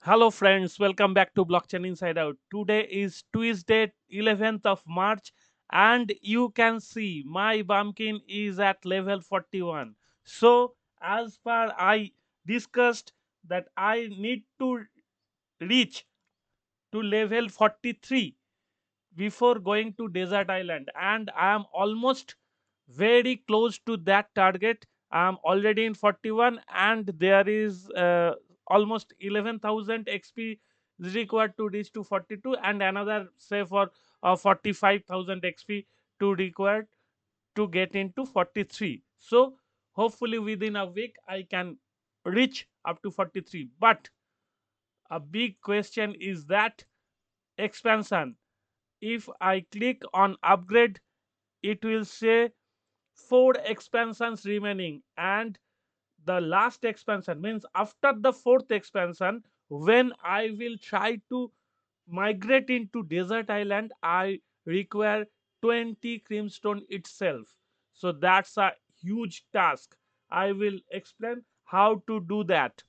Hello, friends. Welcome back to Blockchain Inside Out. Today is Tuesday, 11th of March, and you can see my bumpkin is at level 41. So, as per I discussed that I need to reach to level 43 before going to desert island, and I am almost very close to that target. I am already in 41, and there is almost 11,000 xp is required to reach to 42, and another say for 45,000 xp to required to get into 43. So hopefully within a week I can reach up to 43. But a big question is that expansion. If I click on upgrade, it will say four expansions remaining, and the last expansion means after the fourth expansion, when I will try to migrate into desert island, I require 20 creamstone itself. So that's a huge task. I will explain how to do that.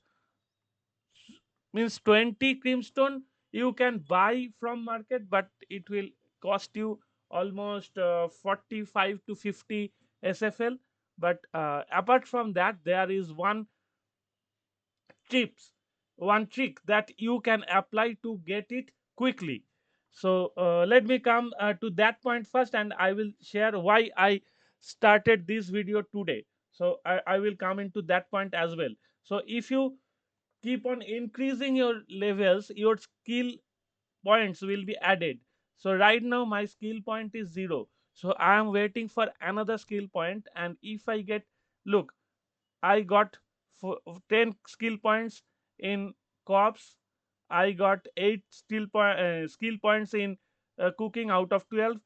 Means 20 creamstone you can buy from market, but it will cost you almost 45 to 50 sfl. But apart from that, there is tips one trick that you can apply to get it quickly. So let me come to that point first, and I will share why I started this video today. So I will come into that point as well. So if you keep on increasing your levels, your skill points will be added. So right now my skill point is 0, so I am waiting for another skill point. And if I get, look, I got 10 skill points in co-ops. I got 8 skill points in cooking out of 12.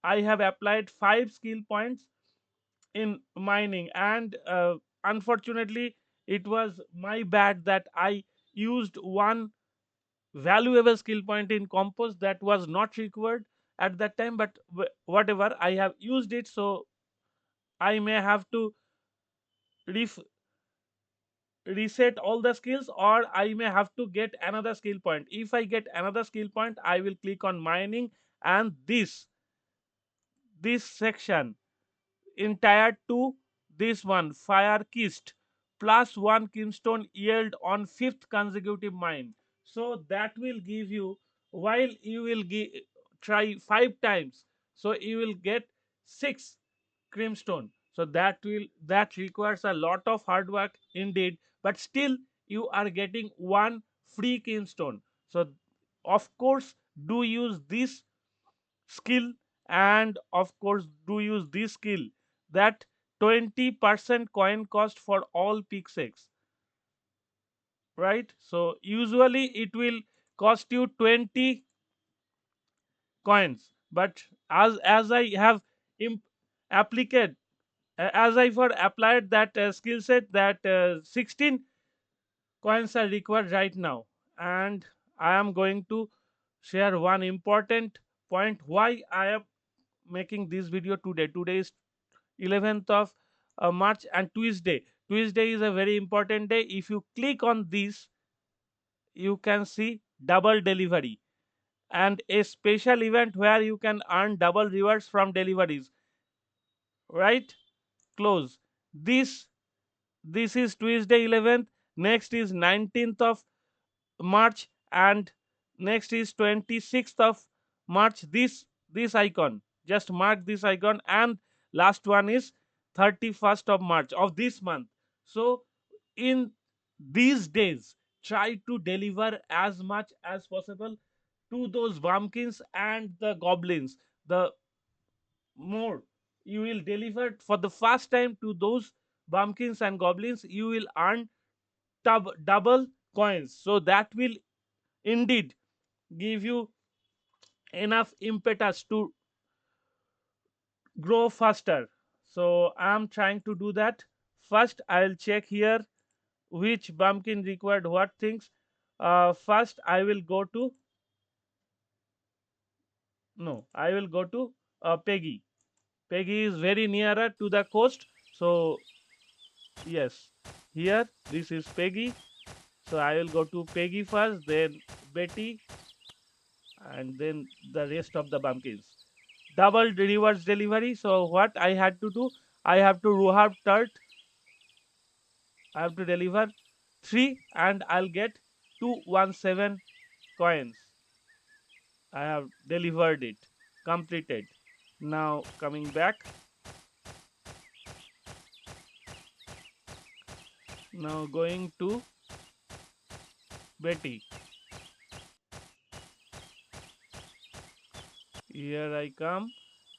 I have applied 5 skill points in mining, and unfortunately it was my bad that I used one valuable skill point in compost that was not required at that time. But whatever, I have used it, so I may have to ref- reset all the skills, or I may have to get another skill point. If I get another skill point, I will click on mining, and this section entire to this one fire kist plus one kimstone yield on fifth consecutive mine. So that will give you, while you will try 5 times, so you will get 6 creamstone. So that requires a lot of hard work indeed, but still you are getting one free creamstone. So of course do use this skill, and of course do use this skill, that 20% coin cost for all pixels, right? So usually it will cost you 20 coins, but as I have imp- applied as I for applied that skill set, that 16 coins are required right now. And I am going to share one important point why I am making this video today. Today is 11th of March, and Tuesday. Tuesday is a very important day. If you click on this, you can see double delivery and a special event where you can earn double rewards from deliveries. Right? Close. This this is Tuesday 11th. Next is 19th of March, and next is 26th of March. This icon, just mark this icon, and last one is 31st of March of this month. So in these days, try to deliver as much as possible to those bumpkins and the goblins. The more you will deliver for the first time to those bumpkins and goblins, you will earn double coins. So that will indeed give you enough impetus to grow faster. So I'm trying to do that. First I'll check here which bumpkin required what things. First I will go to, no, I will go to Peggy. Peggy is very nearer to the coast. So yes, here this is Peggy. So I will go to Peggy first, then Betty, and then the rest of the bumpkins. Double reverse delivery. So what I had to do, I have to Ruhab Tart, I have to deliver 3 and I'll get 217 coins. I have delivered it, completed. Now coming back, now going to Betty. Here I come.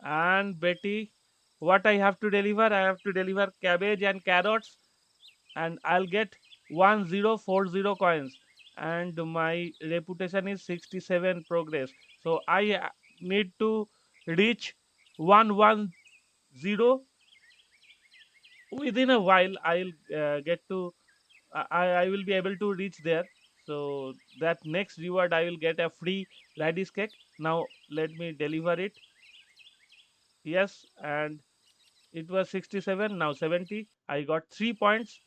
And Betty, what I have to deliver? I have to deliver cabbage and carrots, and I'll get 1040 coins. And my reputation is 67 progress. So I need to reach 110 within a while. I'll get to I will be able to reach there. So that next reward I will get a free radish cake. Now let me deliver it. Yes, and it was 67, now 70. I got 3 points.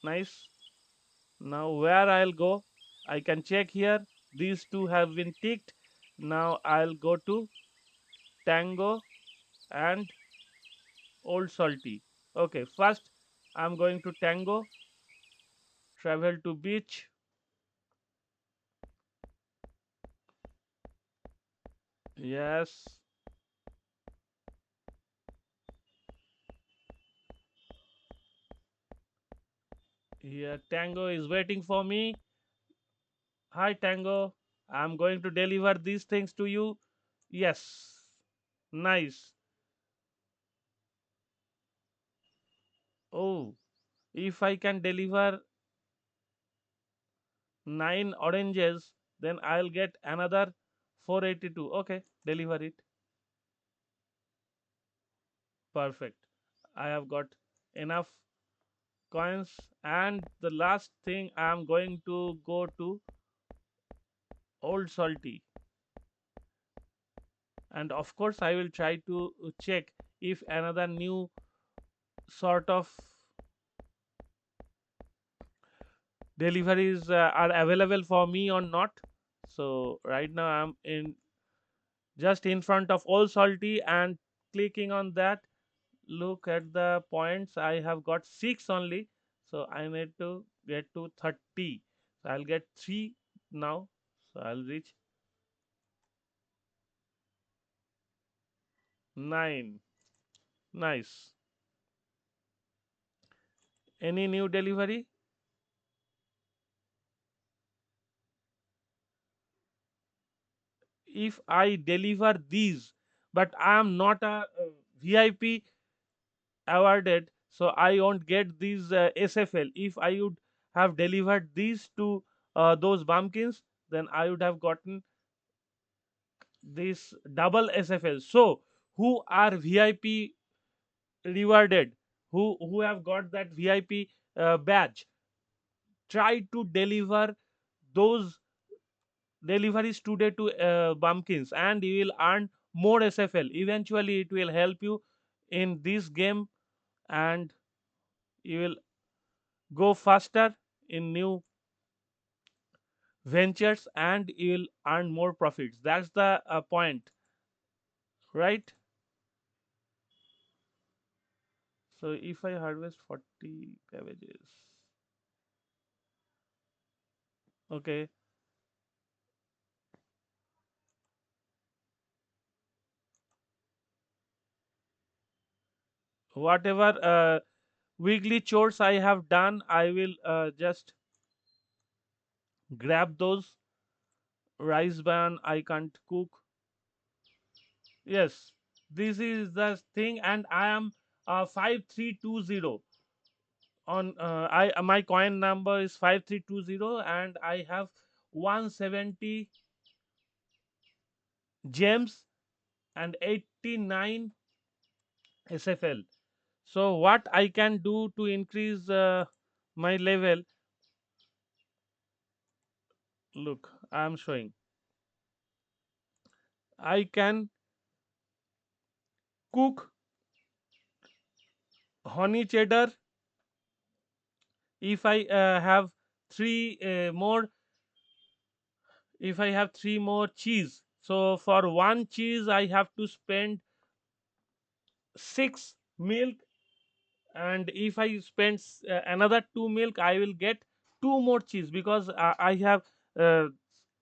Nice. Now where I'll go? I can check here. These two have been ticked. Now I'll go to Tango and Old Salty. Okay, first I'm going to Tango, travel to beach. Yes. Here Tango is waiting for me. Hi Tango. I'm going to deliver these things to you. Yes. Nice. Oh, if I can deliver 9 oranges, then I'll get another 482. Okay, deliver it. Perfect. I have got enough coins. And the last thing, I am going to go to Old Salty. And of course, I will try to check if another new sort of deliveries are available for me or not. So right now I'm in just in front of Old Salty and clicking on that. Look at the points. I have got 6 only, so I need to get to 30. So I'll get 3 now, so I'll reach 9. Nice. Any new delivery? If I deliver these, but I am not a VIP awarded, so I won't get these SFL. If I would have delivered these to those bumpkins, then I would have gotten this double SFL. So who are VIP rewarded, who have got that VIP badge, try to deliver those deliveries today to bumpkins, and you will earn more SFL. Eventually it will help you in this game, and you will go faster in new ventures, and you will earn more profits. That's the point, right? So if I harvest 40 cabbages, okay, whatever weekly chores I have done, I will just grab those. Rice ban I can't cook. Yes, this is the thing, and I am 5320 on I my coin number is 5320, and I have 170 gems and 89 SFL. So what I can do to increase my level? Look, I am showing. I can cook honey cheddar if I have three more, if I have three more cheese, so for one cheese I have to spend six milk, and if I spend another two milk, I will get two more cheese, because I have uh,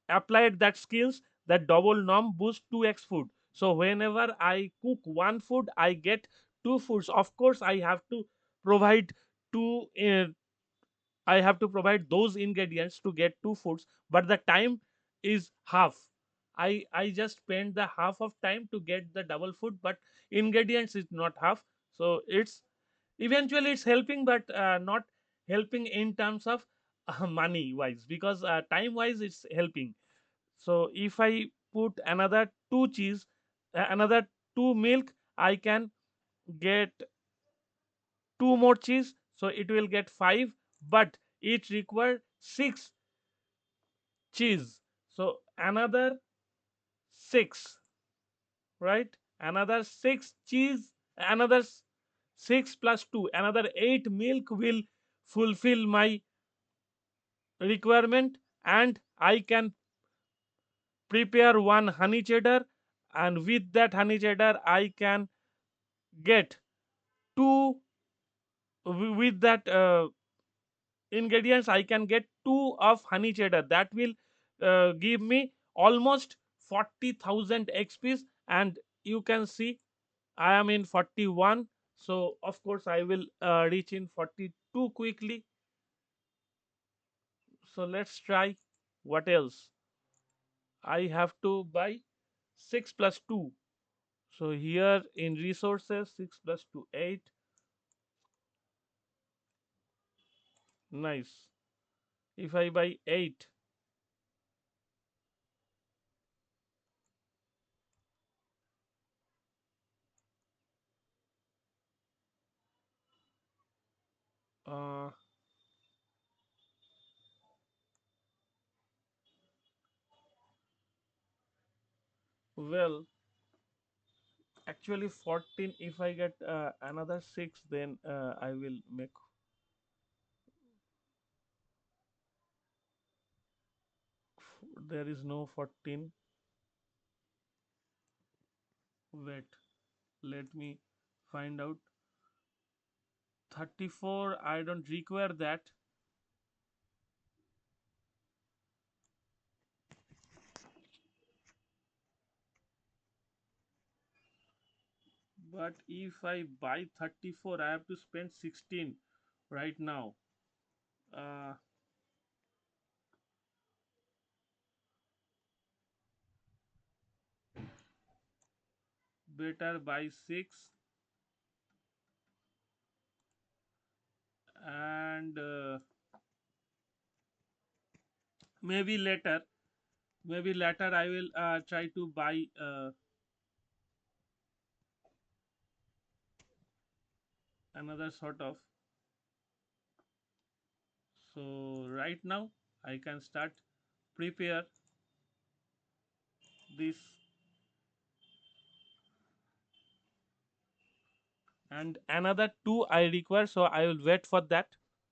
applied that skills, that double norm boost 2x food. So whenever I cook one food, I get two foods. Of course, provide two uh, I have to provide those ingredients to get two foods, but the time is half. I just spend the half of time to get the double food, but ingredients is not half. So it's eventually it's helping, but not helping in terms of money wise, because time wise it's helping. So if I put another two cheese, another two milk, I can get two more cheese, so it will get five, but it require six cheese. So another six, right? Another six cheese, another six plus two, another eight milk will fulfill my requirement, and I can prepare one honey cheddar, and with that honey cheddar I can get two, with that ingredients I can get two of honey cheddar, that will give me almost 40,000 xps. And you can see I am in 41, so of course I will reach in 42 quickly. So let's try what else. I have to buy 6 plus 2. So here in resources, 6 plus 2 8. Nice. If I buy 8, uh, well, actually 14. If I get another 6, then I will make. There is no 14. Wait, let me find out. 34, I don't require that. But if I buy 34, I have to spend 16 right now. Uh, Better buy 6, and maybe later, I will try to buy another sort of. So right now I can start prepare this, and another 2 I require, so I will wait for that.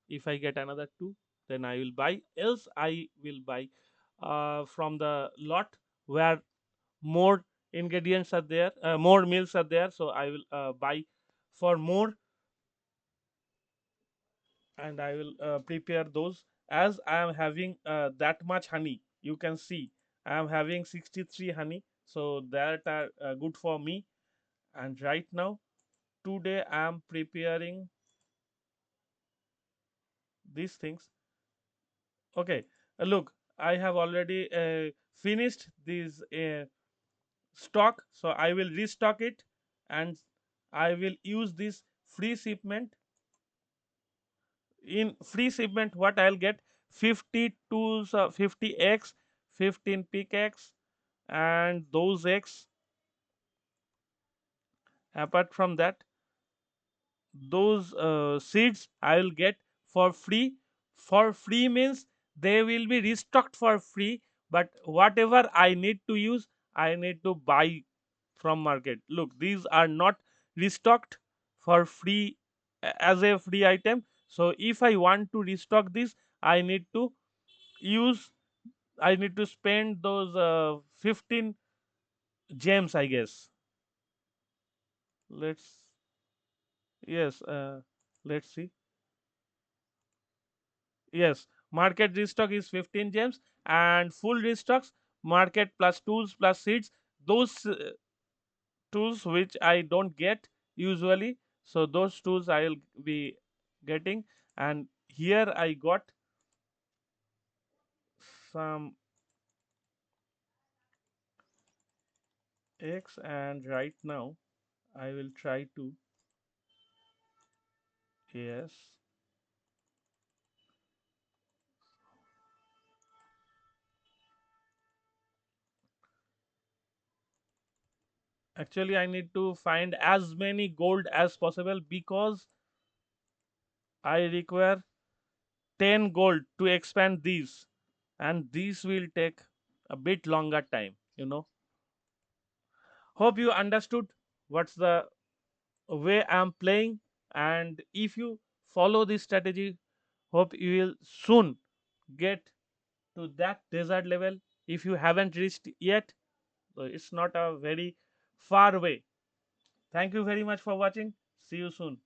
If I get another 2, then I will buy, else I will buy from the lot where more ingredients are there, more meals are there, so I will buy for more, and I will prepare those. As I am having that much honey, you can see I am having 63 honey, so that are good for me. And right now, today I am preparing these things. Okay, look, I have already finished this stock, so I will restock it, and I will use this free shipment. In free shipment, what I'll get: 52, 50 eggs, 15 pick eggs, and those eggs. Apart from that, those seeds I will get for free. For free means they will be restocked for free, but whatever I need to use, I need to buy from market. Look, these are not restocked for free as a free item. So if I want to restock this, I need to use I need to spend those 15 gems, I guess. Let's Yes, let's see. Yes, market restock is 15 gems, and full restocks, market plus tools plus seeds. Those tools which I don't get usually, so those tools I'll be getting. And here I got some eggs, and right now I will try to. Yes, actually I need to find as many gold as possible because I require 10 gold to expand these, and these will take a bit longer time. Hope you understood what's the way I'm playing, and if you follow this strategy, hope you will soon get to that desert level. If you haven't reached yet, so it's not a very far way. Thank you very much for watching. See you soon.